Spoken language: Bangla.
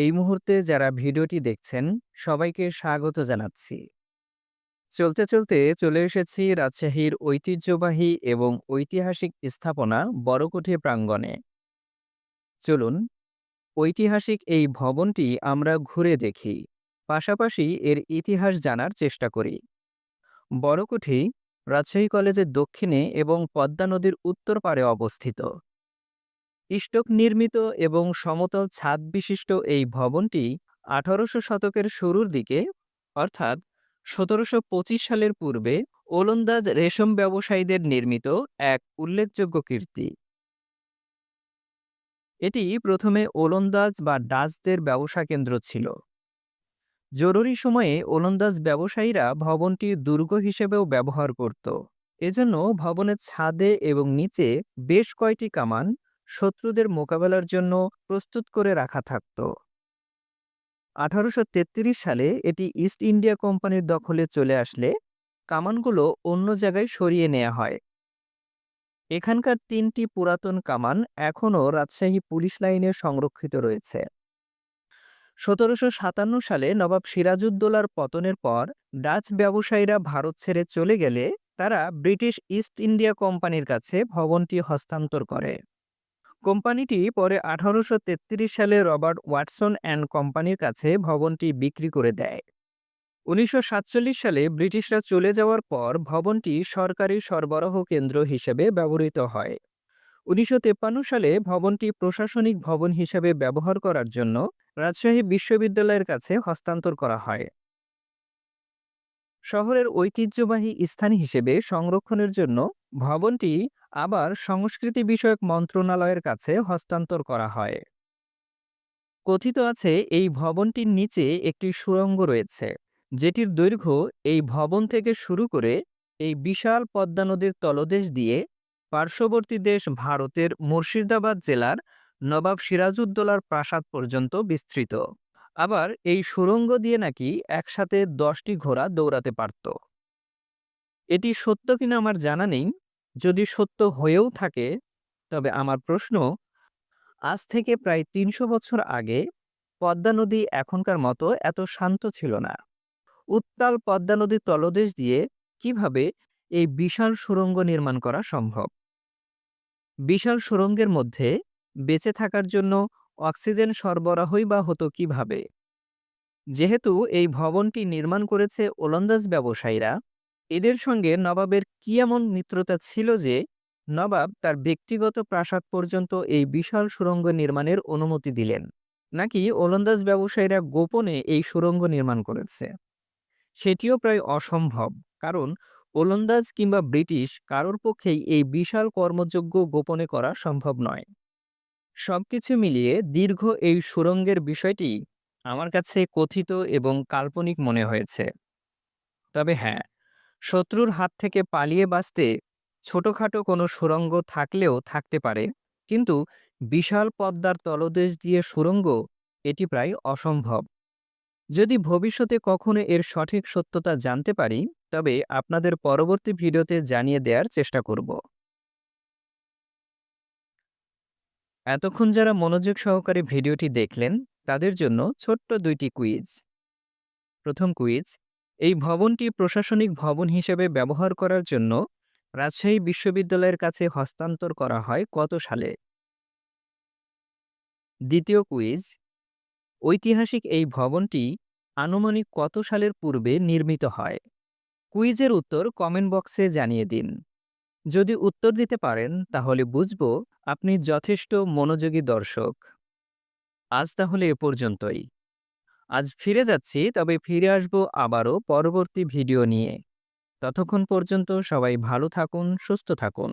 এই মুহূর্তে যারা ভিডিওটি দেখছেন সবাইকে স্বাগত জানাচ্ছি। চলতে চলতে চলে এসেছি রাজশাহীর ঐতিহ্যবাহী এবং ঐতিহাসিক স্থাপনা বড়কুঠি প্রাঙ্গণে। চলুন ঐতিহাসিক এই ভবনটি আমরা ঘুরে দেখি, পাশাপাশি এর ইতিহাস জানার চেষ্টা করি। বড়কুঠি রাজশাহী কলেজের দক্ষিণে এবং পদ্মা নদীর উত্তর পাড়ে অবস্থিত। ইষ্টক নির্মিত এবং সমতল ছাদ বিশিষ্ট এই ভবনটি ১৮০০ শতকের শুরুর দিকে, অর্থাৎ ১৭২৫ সালের পূর্বে ওলন্দাজ রেশম ব্যবসায়ীদের নির্মিত এক উল্লেখযোগ্য কীর্তি। এটি প্রথমে ওলন্দাজ বা ডাচদের ব্যবসা কেন্দ্র ছিল। জরুরি সময়ে ওলন্দাজ ব্যবসায়ীরা ভবনটি দুর্গ হিসেবেও ব্যবহার করত। এজন্য ভবনের ছাদে এবং নিচে বেশ কয়টি কামান শত্রুদের মোকাবেলার জন্য প্রস্তুত করে রাখা থাকত। ১৮৩৩ সালে এটি ইস্ট ইন্ডিয়া কোম্পানির দখলে চলে আসলে কামানগুলো অন্য জায়গায় সরিয়ে নেওয়া হয়। এখানকার ৩টি পুরাতন কামান এখনও রাজশাহী পুলিশ লাইনে সংরক্ষিত রয়েছে। ১৭৫৭ সালে নবাব সিরাজউদ্দৌলার পতনের পর ডাচ ব্যবসায়ীরা ভারত ছেড়ে চলে গেলে তারা ব্রিটিশ ইস্ট ইন্ডিয়া কোম্পানির কাছে ভবনটি হস্তান্তর করে। কোম্পানিটি পরে ১৮৩৩ সালে রবার্ট ওয়াটসন অ্যান্ড কোম্পানির কাছে ভবনটি বিক্রি করে দেয়। ১৯৪৭ সালে ব্রিটিশরা চলে যাওয়ার পর ভবনটি সরকারি সরবরাহ কেন্দ্র হিসেবে ব্যবহৃত হয়। ১৯৫৩ সালে ভবনটি প্রশাসনিক ভবন হিসেবে ব্যবহার করার জন্য রাজশাহী বিশ্ববিদ্যালয়ের কাছে হস্তান্তর করা হয়। শহরের ঐতিহ্যবাহী স্থান হিসেবে সংরক্ষণের জন্য ভবনটি আবার সংস্কৃতি বিষয়ক মন্ত্রণালয়ের কাছে হস্তান্তর করা হয়। কথিত আছে এই ভবনটির নিচে একটি সুড়ঙ্গ রয়েছে, যেটির দৈর্ঘ্য এই ভবন থেকে শুরু করে এই বিশাল পদ্মা নদীর তলদেশ দিয়ে পার্শ্ববর্তী দেশ ভারতের মুর্শিদাবাদ জেলার নবাব সিরাজউদ্দৌলার প্রাসাদ পর্যন্ত বিস্তৃত। আবার এই সুড়ঙ্গ দিয়ে নাকি একসাথে ১০টি ঘোড়া দৌড়াতে পারত। এটি সত্য কিনা আমার জানা নেই। যদি সত্য হয়েও থাকে, তবে আমার প্রশ্ন, আজ থেকে প্রায় ৩০০ বছর আগে পদ্মা নদী এখনকার মতো এত শান্ত ছিল না। উত্তাল পদ্মা নদীর তলদেশ দিয়ে কিভাবে এই বিশাল সুড়ঙ্গ নির্মাণ করা সম্ভব? বিশাল সুড়ঙ্গের মধ্যে বেঁচে থাকার জন্য অক্সিজেন সরবরাহই বা হতো কিভাবে? যেহেতু এই ভবনটি নির্মাণ করেছে ওলন্দাজ ব্যবসায়ীরা, এদের সঙ্গে নবাবের কি এমন মিত্রতা ছিল যে নবাব তার ব্যক্তিগত প্রাসাদ পর্যন্ত এই বিশাল সুড়ঙ্গ নির্মাণের অনুমতি দিলেন? নাকি ওলন্দাজ ব্যবসায়ীরা গোপনে এই সুড়ঙ্গ নির্মাণ করেছে? সেটিও প্রায় অসম্ভব, কারণ ওলন্দাজ কিংবা ব্রিটিশ কারোর পক্ষেই এই বিশাল কর্মযজ্ঞ গোপনে করা সম্ভব নয়। সবকিছু মিলিয়ে দীর্ঘ এই সুড়ঙ্গের বিষয়টি আমার কাছে কথিত এবং কাল্পনিক মনে হয়েছে। তবে হ্যাঁ, শত্রুর হাত থেকে পালিয়ে বাঁচতে ছোটখাটো কোনো সুড়ঙ্গ থাকলেও থাকতে পারে, কিন্তু বিশাল পদ্মার তলদেশ দিয়ে সুড়ঙ্গ, এটি প্রায় অসম্ভব। যদি ভবিষ্যতে কখনো এর সঠিক সত্যতা জানতে পারি, তবে আপনাদের পরবর্তী ভিডিওতে জানিয়ে দেওয়ার চেষ্টা করব। এতক্ষণ যারা মনোযোগ সহকারে ভিডিওটি দেখলেন, তাদের জন্য ছোট্ট ২টি কুইজ। প্রথম কুইজ, এই ভবনটি প্রশাসনিক ভবন হিসেবে ব্যবহার করার জন্য রাজশাহী বিশ্ববিদ্যালয়ের কাছে হস্তান্তর করা হয় কত সালে? দ্বিতীয় কুইজ, ঐতিহাসিক এই ভবনটি আনুমানিক কত সালের পূর্বে নির্মিত হয়? কুইজের উত্তর কমেন্ট বক্সে জানিয়ে দিন। যদি উত্তর দিতে পারেন তাহলে বুঝব আপনি যথেষ্ট মনোযোগী দর্শক। আজ তাহলে এ পর্যন্তই। আজ ফিরে যাচ্ছি, তবে ফিরে আসব আবারও পরবর্তী ভিডিও নিয়ে। ততক্ষণ পর্যন্ত সবাই ভালো থাকুন, সুস্থ থাকুন।